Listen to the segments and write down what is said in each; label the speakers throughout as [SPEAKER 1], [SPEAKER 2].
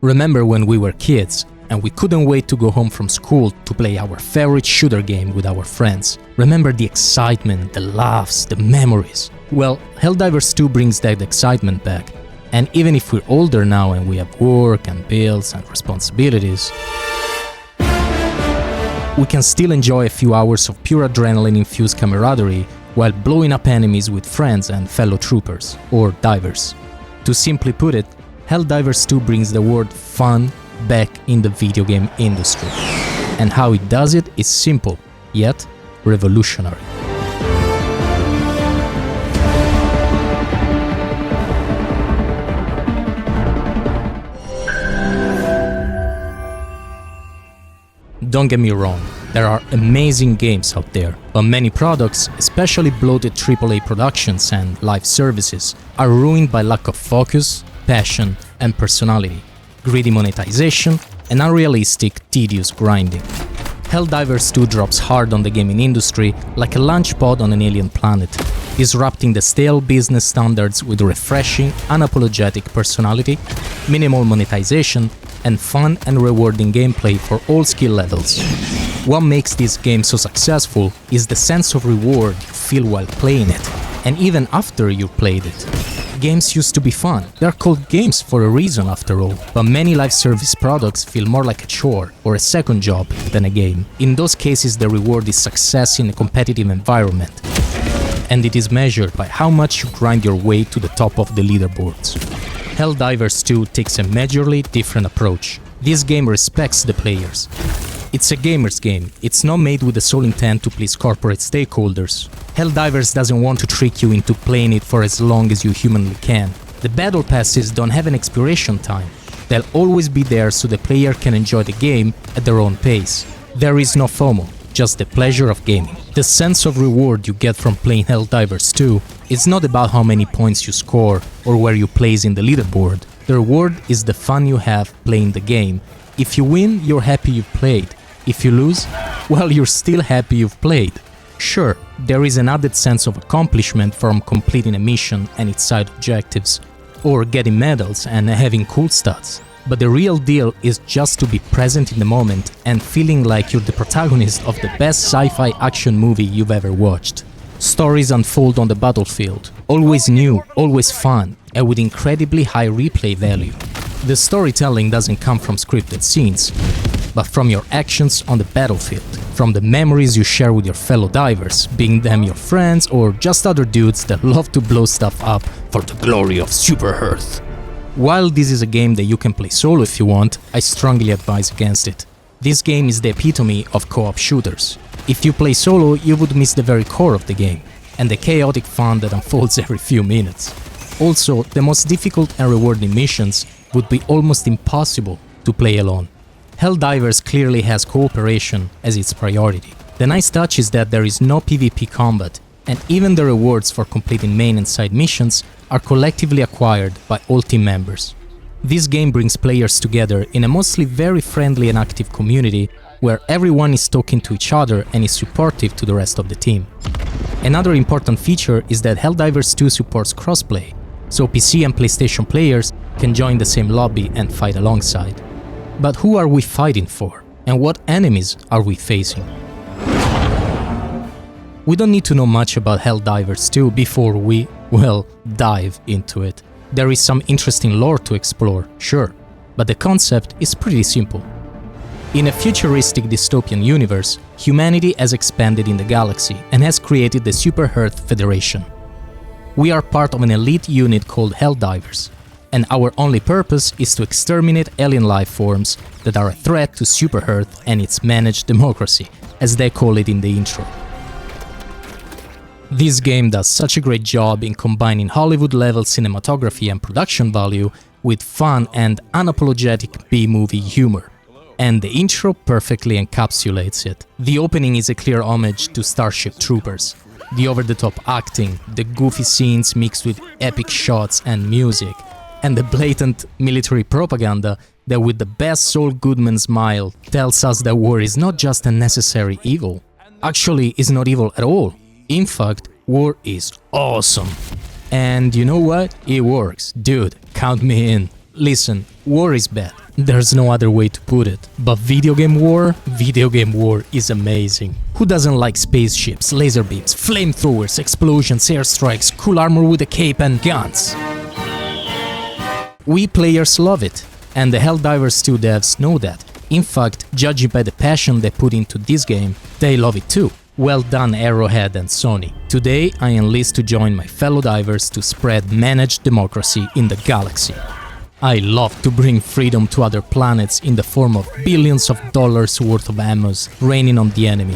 [SPEAKER 1] Remember when we were kids and we couldn't wait to go home from school to play our favorite shooter game with our friends? Remember the excitement, the laughs, the memories? Well, Helldivers 2 brings that excitement back. And even if we're older now and we have work and bills and responsibilities, we can still enjoy a few hours of pure adrenaline-infused camaraderie while blowing up enemies with friends and fellow troopers, or divers. To simply put it, Helldivers 2 brings the word fun back in the video game industry. And how it does it is simple, yet revolutionary. Don't get me wrong, there are amazing games out there, but many products, especially bloated AAA productions and live services, are ruined by lack of focus, passion and personality, greedy monetization and unrealistic, tedious grinding. Helldivers 2 drops hard on the gaming industry like a launch pod on an alien planet, disrupting the stale business standards with refreshing, unapologetic personality, minimal monetization, and fun and rewarding gameplay for all skill levels. What makes this game so successful is the sense of reward you feel while playing it, and even after you played it. Games used to be fun. They're called games for a reason after all, but many live service products feel more like a chore or a second job than a game. In those cases, the reward is success in a competitive environment, and it is measured by how much you grind your way to the top of the leaderboards. Helldivers 2 takes a majorly different approach. This game respects the players. It's a gamer's game. It's not made with the sole intent to please corporate stakeholders. Helldivers doesn't want to trick you into playing it for as long as you humanly can. The battle passes don't have an expiration time. They'll always be there so the player can enjoy the game at their own pace. There is no FOMO, just the pleasure of gaming. The sense of reward you get from playing Helldivers 2 is not about how many points you score or where you place in the leaderboard. The reward is the fun you have playing the game. If you win, you're happy you played. If you lose, well, you're still happy you've played. Sure, there is an added sense of accomplishment from completing a mission and its side objectives, or getting medals and having cool stats. But the real deal is just to be present in the moment and feeling like you're the protagonist of the best sci-fi action movie you've ever watched. Stories unfold on the battlefield, always new, always fun, and with incredibly high replay value. The storytelling doesn't come from scripted scenes, but from your actions on the battlefield, from the memories you share with your fellow divers, being them your friends or just other dudes that love to blow stuff up for the glory of Super Earth. While this is a game that you can play solo if you want, I strongly advise against it. This game is the epitome of co-op shooters. If you play solo, you would miss the very core of the game, and the chaotic fun that unfolds every few minutes. Also, the most difficult and rewarding missions would be almost impossible to play alone. Helldivers clearly has cooperation as its priority. The nice touch is that there is no PvP combat, and even the rewards for completing main and side missions are collectively acquired by all team members. This game brings players together in a mostly very friendly and active community where everyone is talking to each other and is supportive to the rest of the team. Another important feature is that Helldivers 2 supports crossplay, so PC and PlayStation players can join the same lobby and fight alongside. But who are we fighting for? And what enemies are we facing? We don't need to know much about Helldivers 2 before we, well, dive into it. There is some interesting lore to explore, sure, but the concept is pretty simple. In a futuristic dystopian universe, humanity has expanded in the galaxy and has created the Super Earth Federation. We are part of an elite unit called Helldivers, and our only purpose is to exterminate alien life forms that are a threat to Super Earth and its managed democracy, as they call it in the intro. This game does such a great job in combining Hollywood-level cinematography and production value with fun and unapologetic B-movie humor, and the intro perfectly encapsulates it. The opening is a clear homage to Starship Troopers. The over-the-top acting, the goofy scenes mixed with epic shots and music, and the blatant military propaganda that with the best Saul Goodman smile tells us that war is not just a necessary evil. Actually, it's not evil at all. In fact, war is awesome. And you know what? It works. Dude, count me in. Listen, war is bad. There's no other way to put it. But video game war is amazing. Who doesn't like spaceships, laser beams, flamethrowers, explosions, airstrikes, cool armor with a cape and guns? We players love it, and the Helldivers 2 devs know that. In fact, judging by the passion they put into this game, they love it too. Well done Arrowhead and Sony. Today I enlist to join my fellow divers to spread managed democracy in the galaxy. I love to bring freedom to other planets in the form of billions of dollars worth of ammos raining on the enemy.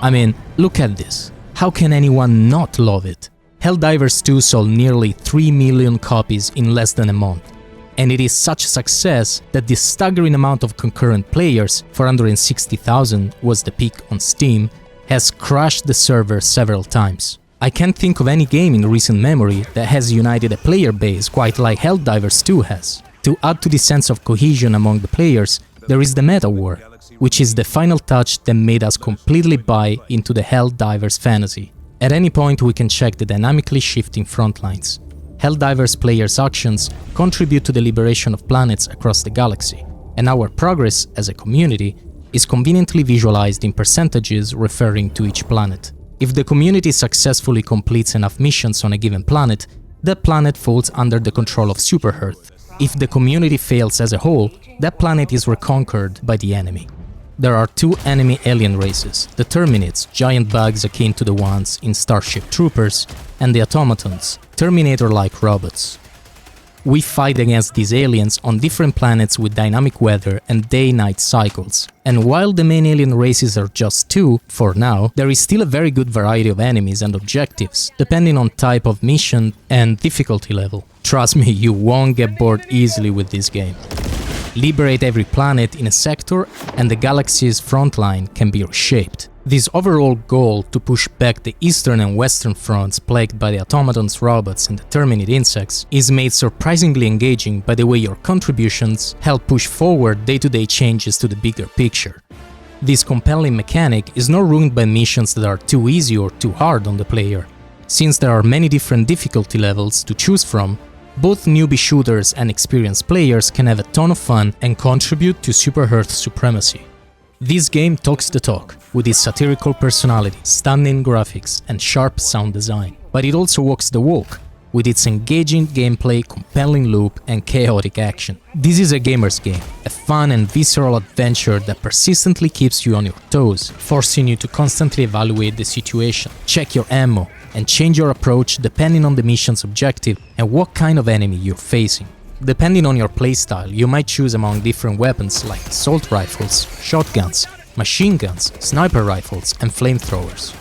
[SPEAKER 1] I mean, look at this. How can anyone not love it? Helldivers 2 sold nearly 3 million copies in less than a month. And it is such a success that the staggering amount of concurrent players, 460,000 was the peak on Steam, has crashed the server several times. I can't think of any game in recent memory that has united a player base quite like Helldivers 2 has. To add to the sense of cohesion among the players, there is the meta war, which is the final touch that made us completely buy into the Helldivers fantasy. At any point we can check the dynamically shifting front lines. Helldivers players' actions contribute to the liberation of planets across the galaxy, and our progress as a community is conveniently visualized in percentages referring to each planet. If the community successfully completes enough missions on a given planet, that planet falls under the control of Super Earth. If the community fails as a whole, that planet is reconquered by the enemy. There are two enemy alien races, the Terminids, giant bugs akin to the ones in Starship Troopers, and the Automatons, Terminator-like robots. We fight against these aliens on different planets with dynamic weather and day-night cycles. And while the main alien races are just two, for now, there is still a very good variety of enemies and objectives, depending on type of mission and difficulty level. Trust me, you won't get bored easily with this game. Liberate every planet in a sector and the galaxy's frontline can be reshaped. This overall goal to push back the eastern and western fronts plagued by the automatons, robots and the Terminid insects is made surprisingly engaging by the way your contributions help push forward day-to-day changes to the bigger picture. This compelling mechanic is not ruined by missions that are too easy or too hard on the player. Since there are many different difficulty levels to choose from, both newbie shooters and experienced players can have a ton of fun and contribute to Super Earth's supremacy. This game talks the talk, with its satirical personality, stunning graphics and sharp sound design. But it also walks the walk, with its engaging gameplay, compelling loop and chaotic action. This is a gamer's game, a fun and visceral adventure that persistently keeps you on your toes, forcing you to constantly evaluate the situation, check your ammo, and change your approach depending on the mission's objective and what kind of enemy you're facing. Depending on your playstyle, you might choose among different weapons like assault rifles, shotguns, machine guns, sniper rifles, and flamethrowers.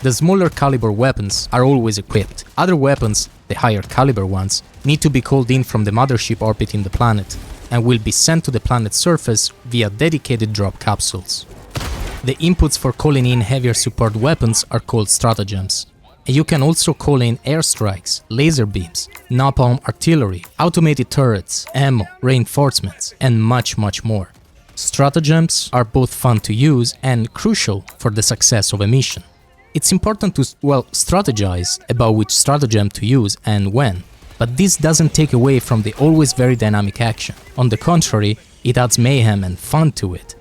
[SPEAKER 1] The smaller caliber weapons are always equipped. Other weapons, the higher caliber ones, need to be called in from the mothership orbiting the planet and will be sent to the planet's surface via dedicated drop capsules. The inputs for calling in heavier support weapons are called stratagems. And you can also call in airstrikes, laser beams, napalm artillery, automated turrets, ammo, reinforcements, and much more. Stratagems are both fun to use and crucial for the success of a mission. It's important to, strategize about which stratagem to use and when, but this doesn't take away from the always very dynamic action. On the contrary, it adds mayhem and fun to it.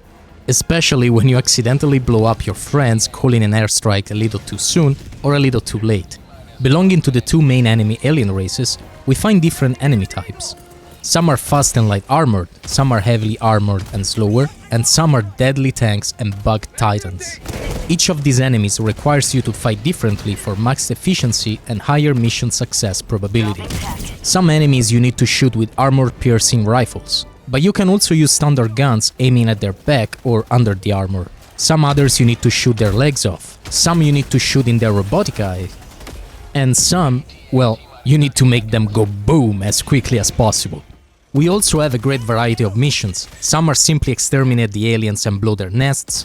[SPEAKER 1] Especially when you accidentally blow up your friends calling an airstrike a little too soon or a little too late. Belonging to the two main enemy alien races, we find different enemy types. Some are fast and light armored, some are heavily armored and slower, and some are deadly tanks and bug titans. Each of these enemies requires you to fight differently for max efficiency and higher mission success probability. Some enemies you need to shoot with armor-piercing rifles, but you can also use standard guns aiming at their back or under the armor. Some others you need to shoot their legs off, some you need to shoot in their robotic eye, and some, you need to make them go boom as quickly as possible. We also have a great variety of missions. Some are simply exterminate the aliens and blow their nests,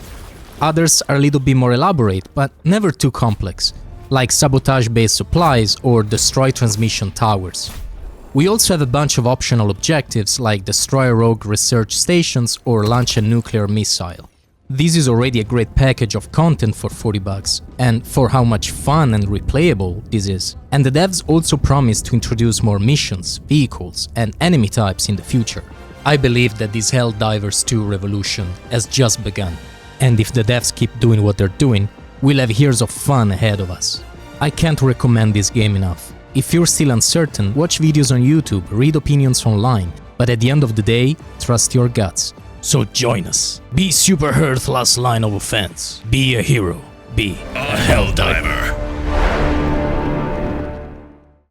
[SPEAKER 1] others are a little bit more elaborate, but never too complex, like sabotage base supplies or destroy transmission towers. We also have a bunch of optional objectives like destroy rogue research stations or launch a nuclear missile. This is already a great package of content for $40, and for how much fun and replayable this is. And the devs also promise to introduce more missions, vehicles, and enemy types in the future. I believe that this Helldivers 2 revolution has just begun, and if the devs keep doing what they're doing, we'll have years of fun ahead of us. I can't recommend this game enough. If you're still uncertain, watch videos on YouTube, read opinions online, but at the end of the day, trust your guts. So join us. Be Super Earth's last line of offense. Be a hero. Be a Helldiver.